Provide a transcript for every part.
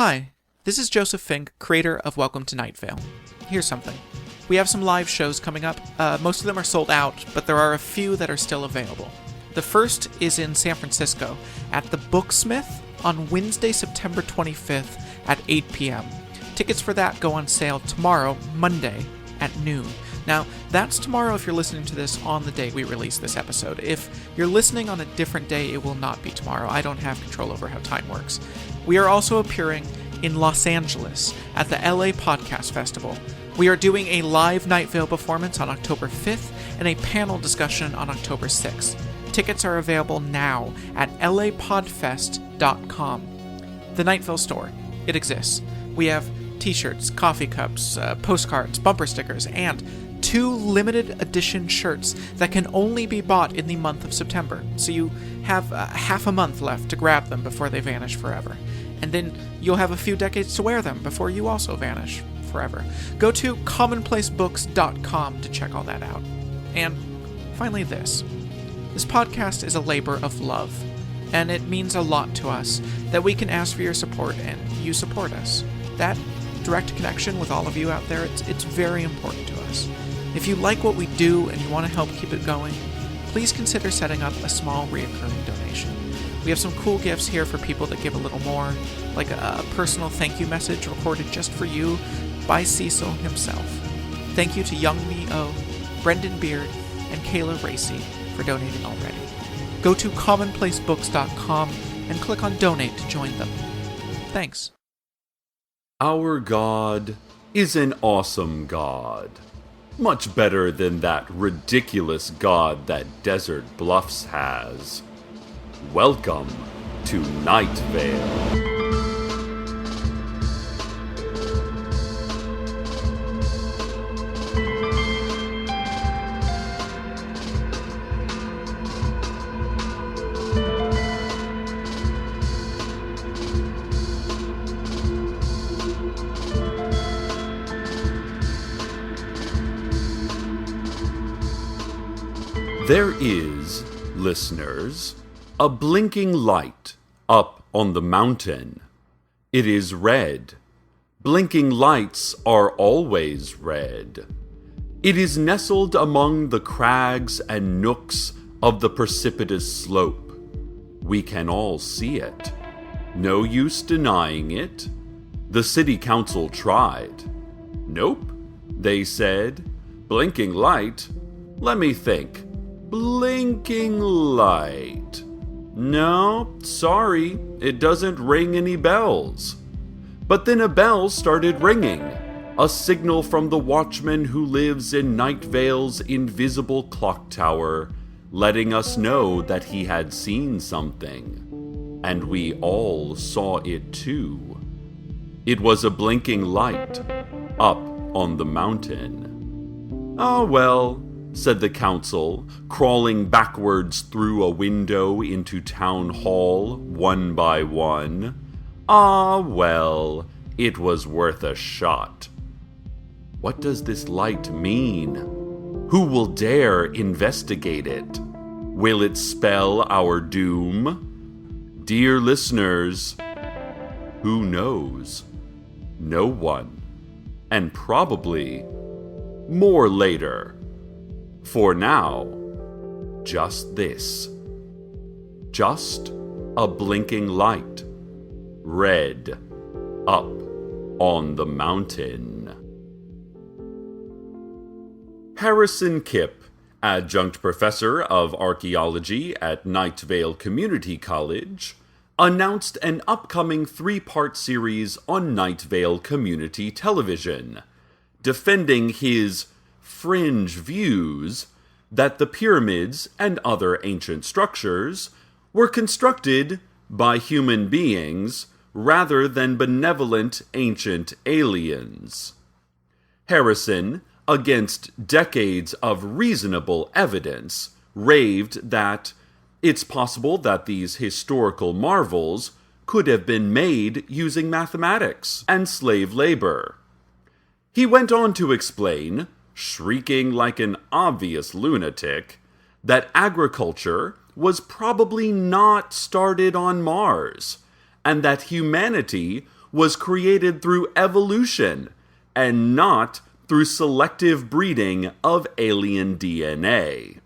Hi, this is Joseph Fink, creator of Welcome to Night Vale. Here's something. We have some live shows coming up. Most of them are sold out, but there are a few that are still available. The first is in San Francisco at the Booksmith on Wednesday, September 25th at 8 p.m. Tickets for that go on sale tomorrow, Monday, at noon. Now, that's tomorrow if you're listening to this on the day we release this episode. If you're listening on a different day, it will not be tomorrow. I don't have control over how time works. We are also appearing in Los Angeles at the LA Podcast Festival. We are doing a live Night Vale performance on October 5th and a panel discussion on October 6th. Tickets are available now at lapodfest.com. The Night Vale store. It exists. We have t-shirts, coffee cups, postcards, bumper stickers, and 2 limited edition shirts that can only be bought in the month of September. So you have half a month left to grab them before they vanish forever. And then you'll have a few decades to wear them before you also vanish forever. Go to commonplacebooks.com to check all that out. And finally this podcast is a labor of love, and it means a lot to us that we can ask for your support and you support us. That direct connection with all of you out there, it's very important to us. If you like what we do and you want to help keep it going, please consider setting up a small reoccurring donation. We have some cool gifts here for people that give a little more, like a personal thank you message recorded just for you by Cecil himself. Thank you to Young Me O, Brendan Beard, and Kayla Racy for donating already. Go to commonplacebooks.com and click on donate to join them. Thanks. Our God is an awesome God. Much better than that ridiculous God that Desert Bluffs has. Welcome to Night Vale. There is, listeners, a blinking light up on the mountain. It is red. Blinking lights are always red. It is nestled among the crags and nooks of the precipitous slope. We can all see it. No use denying it. The city council tried. Nope, they said. Blinking light? Let me think. Blinking light. No, sorry, it doesn't ring any bells. But then a bell started ringing, a signal from the watchman who lives in Night Vale's invisible clock tower, letting us know that he had seen something. And we all saw it too. It was a blinking light up on the mountain. Oh well, said the council, crawling backwards through a window into town hall, one by one. Ah, well, it was worth a shot. What does this light mean? Who will dare investigate it? Will it spell our doom? Dear listeners, who knows? No one. And probably more later. For now, just this. Just a blinking light. Red. Up on the mountain. Harrison Kipp, adjunct professor of archaeology at Night Vale Community College, announced an upcoming 3-part series on Night Vale Community Television, defending his fringe views that the pyramids and other ancient structures were constructed by human beings rather than benevolent ancient aliens. Harrison, against decades of reasonable evidence, raved that it's possible that these historical marvels could have been made using mathematics and slave labor. He went on to explain, shrieking like an obvious lunatic, that agriculture was probably not started on Mars, and that humanity was created through evolution and not through selective breeding of alien DNA.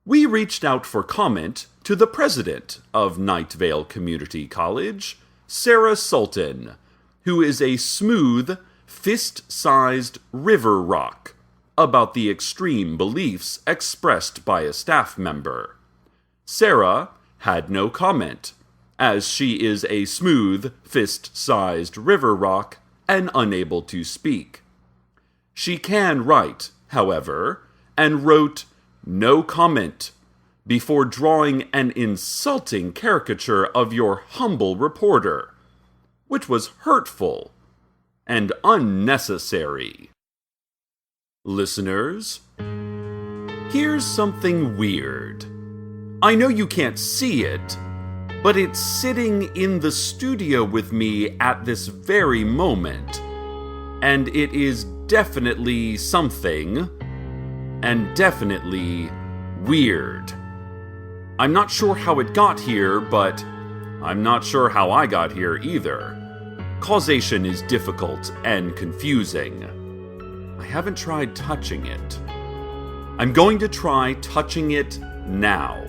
We reached out for comment to the president of Night Vale Community College, Sarah Sultan, who is a smooth, fist-sized river rock, about the extreme beliefs expressed by a staff member. Sarah had no comment, as she is a smooth, fist-sized river rock and unable to speak. She can write, however, and wrote no comment before drawing an insulting caricature of your humble reporter, which was hurtful and unnecessary. Listeners, here's something weird. I know you can't see it, but it's sitting in the studio with me at this very moment, and it is definitely something, and definitely weird. I'm not sure how it got here, but I'm not sure how I got here either. Causation is difficult and confusing. I haven't tried touching it. I'm going to try touching it now.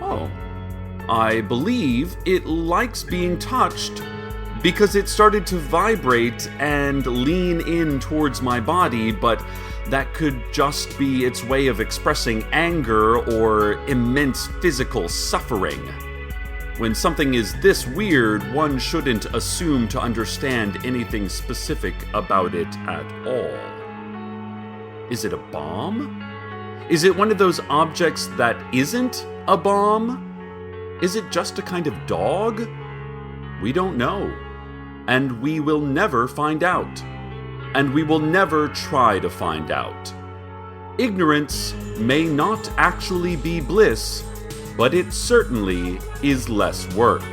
Oh, I believe it likes being touched because it started to vibrate and lean in towards my body, but that could just be its way of expressing anger or immense physical suffering. When something is this weird, one shouldn't assume to understand anything specific about it at all. Is it a bomb? Is it one of those objects that isn't a bomb? Is it just a kind of dog? We don't know. And we will never find out. And we will never try to find out. Ignorance may not actually be bliss, but it certainly is less work.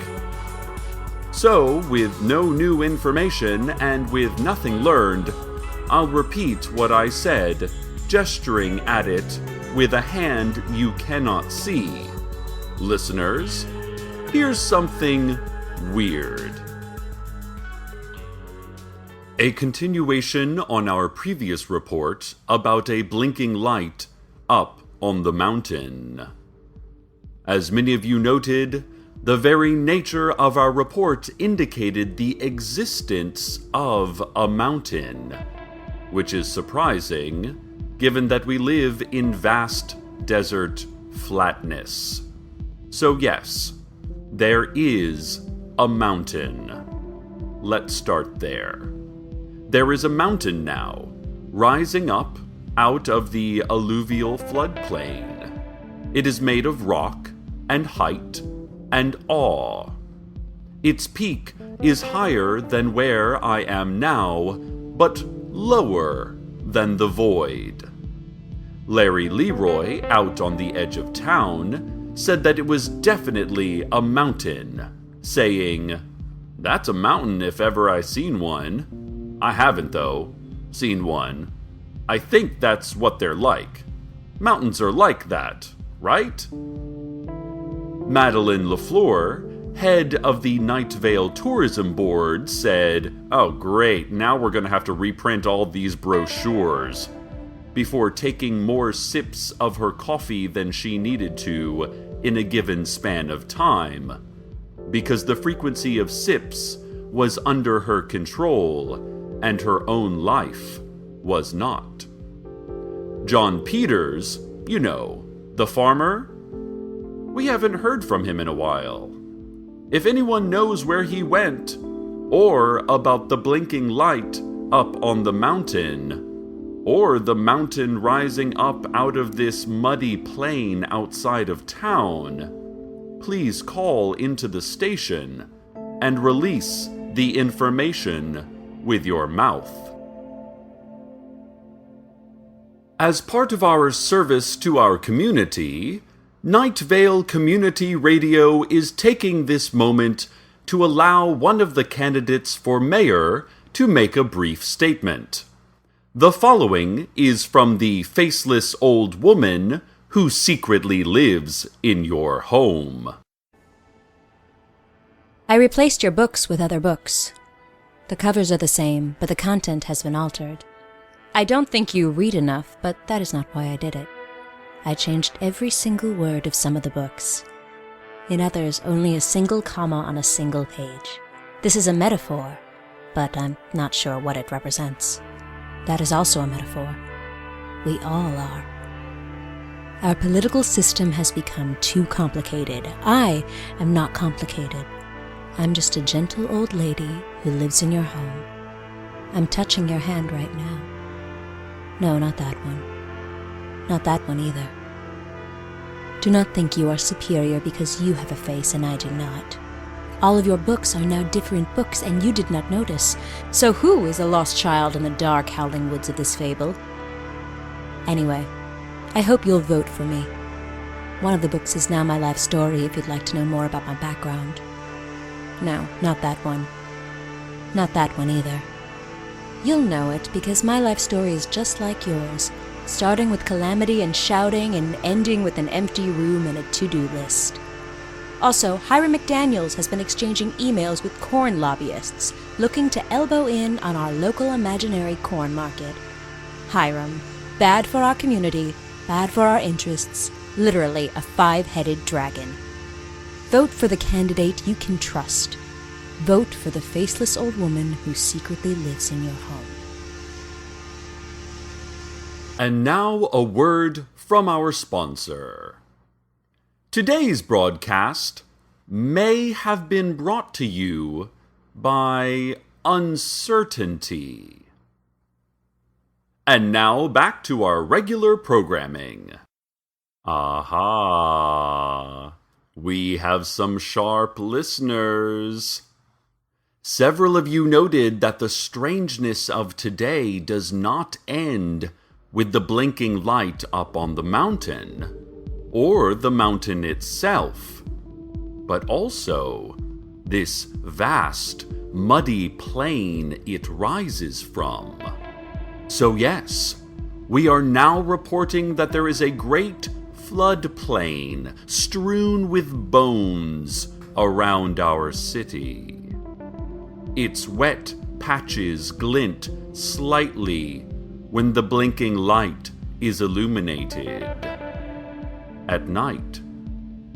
So, with no new information and with nothing learned, I'll repeat what I said, gesturing at it with a hand you cannot see. Listeners, here's something weird. A continuation on our previous report about a blinking light up on the mountain. As many of you noted, the very nature of our report indicated the existence of a mountain, which is surprising, given that we live in vast desert flatness. So yes, there is a mountain. Let's start there. There is a mountain now, rising up out of the alluvial floodplain. It is made of rock and height and awe. Its peak is higher than where I am now, but lower than the void. Larry Leroy, out on the edge of town, said that it was definitely a mountain, saying, "That's a mountain if ever I seen one. I haven't, though, seen one. I think that's what they're like. Mountains are like that, right?" Madeline LaFleur, head of the Night Vale Tourism Board, said, "Oh great, now we're going to have to reprint all these brochures," before taking more sips of her coffee than she needed to in a given span of time, because the frequency of sips was under her control and her own life was not. John Peters, you know, the farmer, we haven't heard from him in a while. If anyone knows where he went, or about the blinking light up on the mountain, or the mountain rising up out of this muddy plain outside of town, please call into the station and release the information with your mouth. As part of our service to our community, Night Vale Community Radio is taking this moment to allow one of the candidates for mayor to make a brief statement. The following is from the faceless old woman who secretly lives in your home. I replaced your books with other books. The covers are the same, but the content has been altered. I don't think you read enough, but that is not why I did it. I changed every single word of some of the books. In others, only a single comma on a single page. This is a metaphor, but I'm not sure what it represents. That is also a metaphor. We all are. Our political system has become too complicated. I am not complicated. I'm just a gentle old lady who lives in your home. I'm touching your hand right now. No, not that one. Not that one either. Do not think you are superior because you have a face and I do not. All of your books are now different books and you did not notice. So who is a lost child in the dark howling woods of this fable? Anyway, I hope you'll vote for me. One of the books is now my life story if you'd like to know more about my background. No, not that one. Not that one either. You'll know it because my life story is just like yours, starting with calamity and shouting and ending with an empty room and a to-do list. Also, Hiram McDaniels has been exchanging emails with corn lobbyists, looking to elbow in on our local imaginary corn market. Hiram, bad for our community, bad for our interests, literally a five-headed dragon. Vote for the candidate you can trust. Vote for the faceless old woman who secretly lives in your home. And now a word from our sponsor. Today's broadcast may have been brought to you by uncertainty. And now back to our regular programming. Aha! We have some sharp listeners. Several of you noted that the strangeness of today does not end with the blinking light up on the mountain, or the mountain itself, but also this vast, muddy plain it rises from. So yes, we are now reporting that there is a great floodplain strewn with bones around our city. Its wet patches glint slightly when the blinking light is illuminated. At night,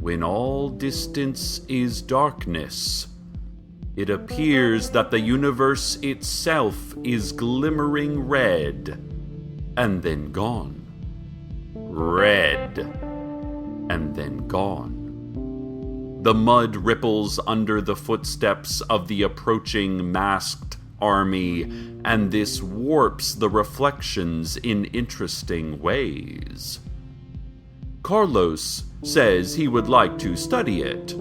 when all distance is darkness, it appears that the universe itself is glimmering red, and then gone. Red, and then gone. The mud ripples under the footsteps of the approaching masked army, and this warps the reflections in interesting ways. Carlos says he would like to study it,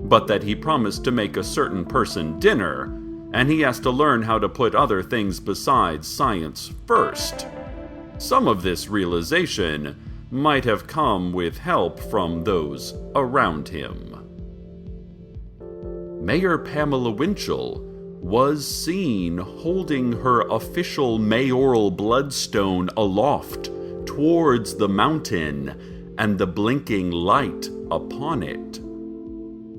but that he promised to make a certain person dinner, and he has to learn how to put other things besides science first. Some of this realization might have come with help from those around him. Mayor Pamela Winchell was seen holding her official mayoral bloodstone aloft towards the mountain and the blinking light upon it.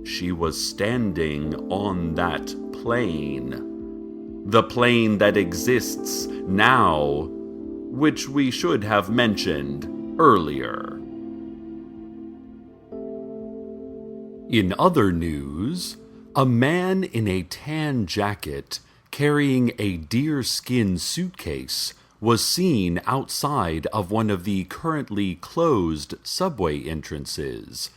She was standing on that plane. The plane that exists now, which we should have mentioned earlier. In other news, a man in a tan jacket carrying a deerskin suitcase was seen outside of one of the currently closed subway entrances,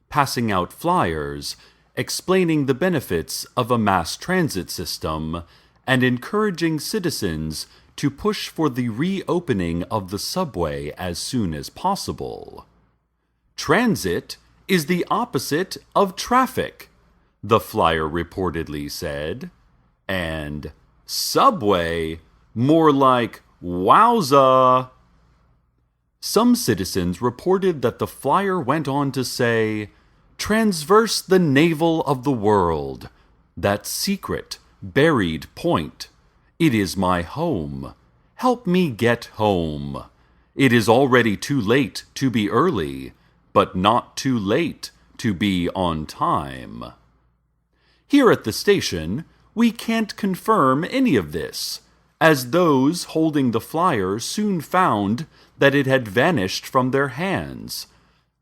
passing out flyers explaining the benefits of a mass transit system and encouraging citizens to push for the reopening of the subway as soon as possible. Transit is the opposite of traffic, the flyer reportedly said, and subway, more like wowza. Some citizens reported that the flyer went on to say, "Transverse the navel of the world, that secret, buried point. It is my home. Help me get home. It is already too late to be early, but not too late to be on time." Here at the station, we can't confirm any of this, as those holding the flyer soon found that it had vanished from their hands,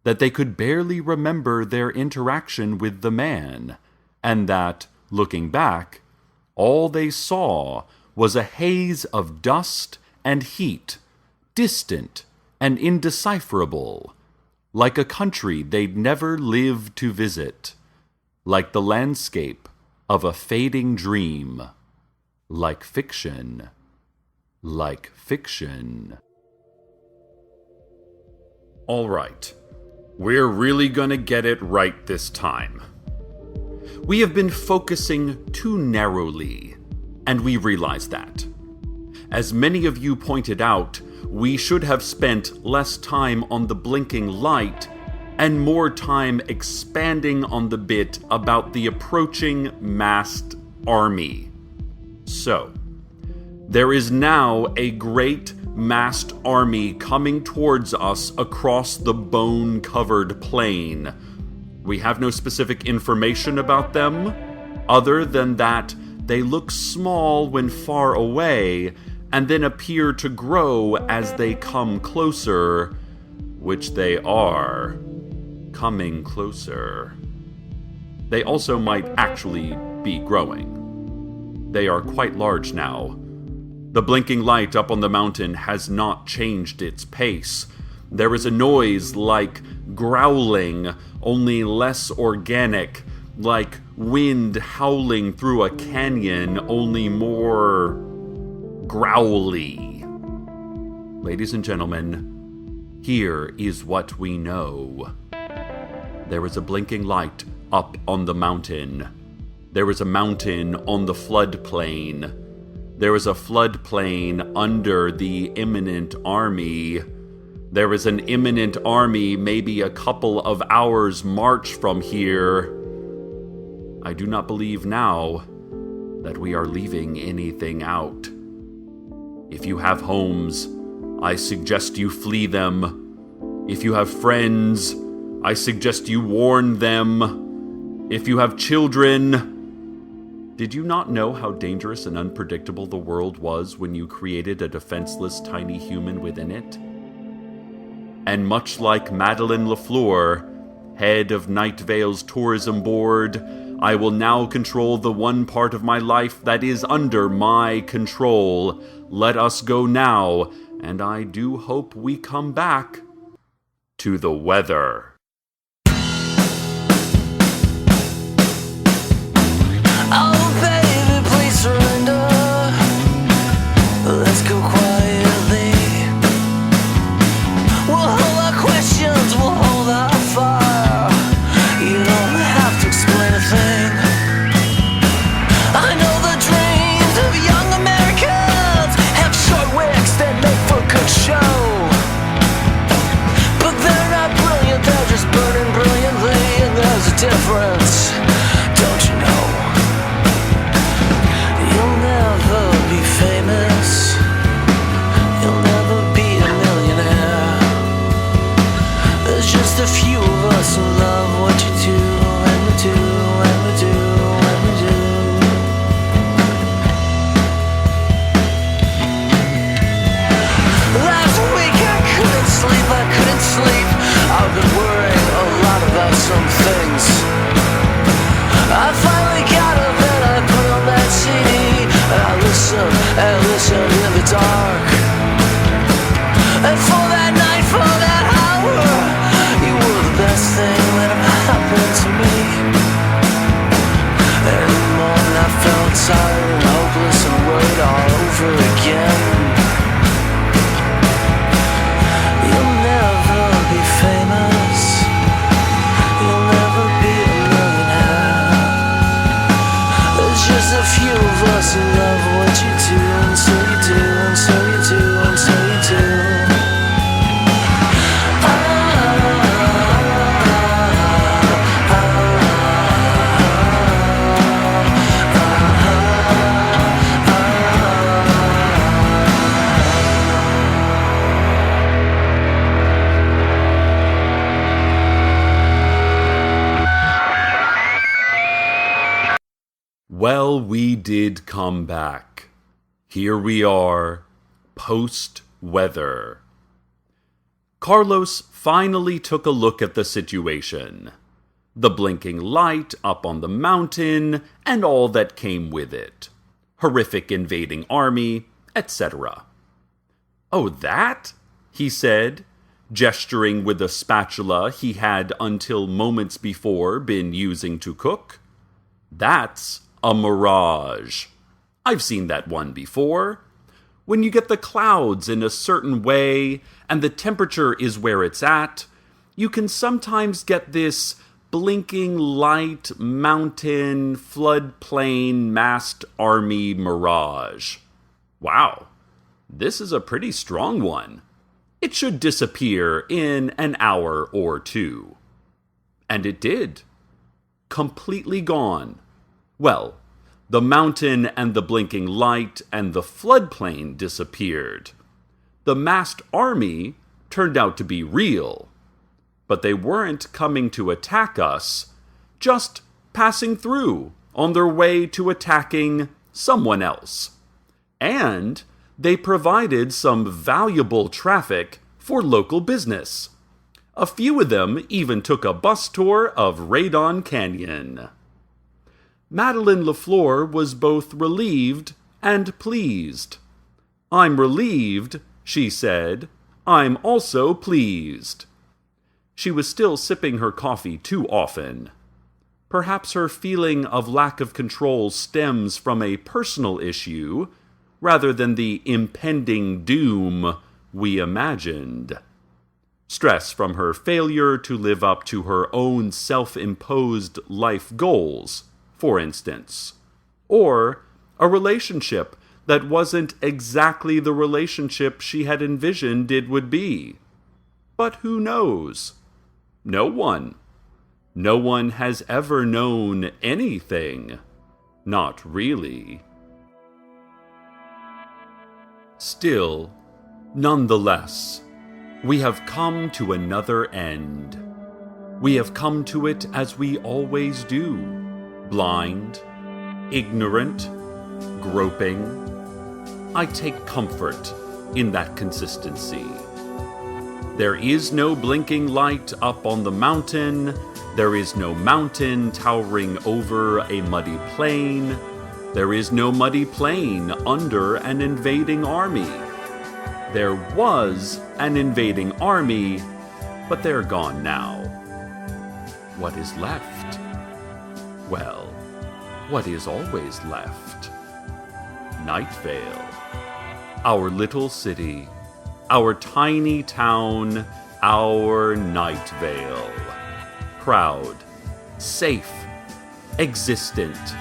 that they could barely remember their interaction with the man, and that, looking back, all they saw was a haze of dust and heat, distant and indecipherable, like a country they'd never lived to visit, like the landscape of a fading dream, like fiction, like fiction. All right, we're really gonna get it right this time. We have been focusing too narrowly, and we realize that. As many of you pointed out, we should have spent less time on the blinking light and more time expanding on the bit about the approaching masked army. So, there is now a great masked army coming towards us across the bone-covered plain. We have no specific information about them, other than that they look small when far away, and then appear to grow as they come closer, which they are coming closer. They also might actually be growing. They are quite large now. The blinking light up on the mountain has not changed its pace. There is a noise like growling, only less organic, like wind howling through a canyon, only more growly. Ladies and gentlemen, here is what we know. There is a blinking light up on the mountain. There is a mountain on the floodplain. There is a floodplain under the imminent army. There is an imminent army maybe a couple of hours' march from here. I do not believe now that we are leaving anything out. If you have homes, I suggest you flee them. If you have friends, I suggest you warn them. If you have children, did you not know how dangerous and unpredictable the world was when you created a defenseless tiny human within it? And much like Madeleine Lafleur, head of Night Vale's tourism board, I will now control the one part of my life that is under my control. Let us go now, and I do hope we come back to the weather. Oh baby, please surrender. Let's go quietly. We'll hold our questions, we'll hold our fire. You don't have to explain a thing. I know the dreams of young Americans have short wigs that make for good show. But they're not brilliant, they're just burning brilliantly. And there's a difference, don't you know? You'll never be famous. You'll never be a millionaire. There's just a few of us who love what you do, and we do, and we do, and we do. Last week I couldn't sleep, I couldn't sleep. I've been worrying a lot about some things. I finally got up and I put on that CD, and I listened and listened in the dark. And for that night, for that hour, you were the best thing that ever happened to me. And in the morning I felt tired and hopeless and worried all over again. You'll never be famous. You'll never be a millionaire. There's just a few of us who love what you do, and so you do, and so you do, and so you do. Well, we did come back. Here we are, post-weather. Carlos finally took a look at the situation. The blinking light up on the mountain and all that came with it. Horrific invading army, etc. "Oh, that?" he said, gesturing with a spatula he had until moments before been using to cook. "That's a mirage. I've seen that one before. When you get the clouds in a certain way and the temperature is where it's at, you can sometimes get this blinking light mountain floodplain masked army mirage. Wow, this is a pretty strong one. It should disappear in an hour or two." And it did. Completely gone. Well, the mountain and the blinking light and the floodplain disappeared. The masked army turned out to be real. But they weren't coming to attack us, just passing through on their way to attacking someone else. And they provided some valuable traffic for local business. A few of them even took a bus tour of Radon Canyon. Madeleine LaFleur was both relieved and pleased. "I'm relieved," she said. "I'm also pleased." She was still sipping her coffee too often. Perhaps her feeling of lack of control stems from a personal issue, rather than the impending doom we imagined. Stress from her failure to live up to her own self-imposed life goals, for instance. Or a relationship that wasn't exactly the relationship she had envisioned it would be. But who knows? No one. No one has ever known anything. Not really. Still, nonetheless, we have come to another end. We have come to it as we always do, blind, ignorant, groping. I take comfort in that consistency. There is no blinking light up on the mountain. There is no mountain towering over a muddy plain. There is no muddy plain under an invading army. There was an invading army, but they're gone now. What is left? Well, what is always left? Night Vale. Our little city. Our tiny town. Our Night Vale. Proud. Safe. Existent.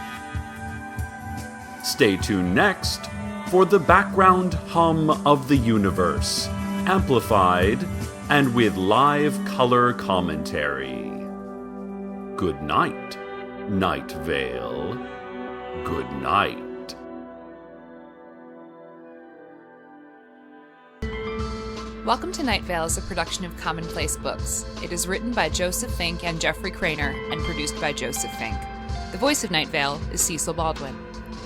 Stay tuned next for the background hum of the universe, amplified and with live color commentary. Good night, Night Vale. Good night. Welcome to Night Vale is a production of Commonplace Books. It is written by Joseph Fink and Jeffrey Craner and produced by Joseph Fink. The voice of Night Vale is Cecil Baldwin.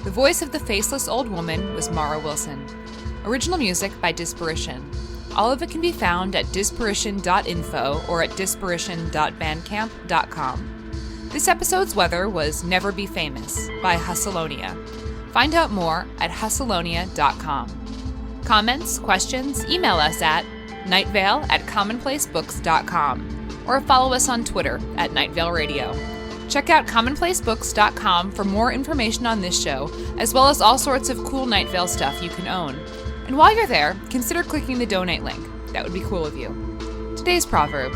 The voice of the faceless old woman was Mara Wilson. Original music by Disparition. All of it can be found at disparition.info or at disparition.bandcamp.com. This episode's weather was Never Be Famous by Hustleonia. Find out more at hustleonia.com. Comments, questions, email us at nightvale@commonplacebooks.com or follow us on Twitter at Nightvale Radio. Check out commonplacebooks.com for more information on this show, as well as all sorts of cool Night Vale stuff you can own. And while you're there, consider clicking the donate link. That would be cool of you. Today's proverb: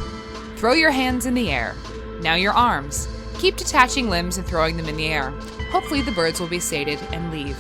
throw your hands in the air. Now your arms. Keep detaching limbs and throwing them in the air. Hopefully the birds will be sated and leave.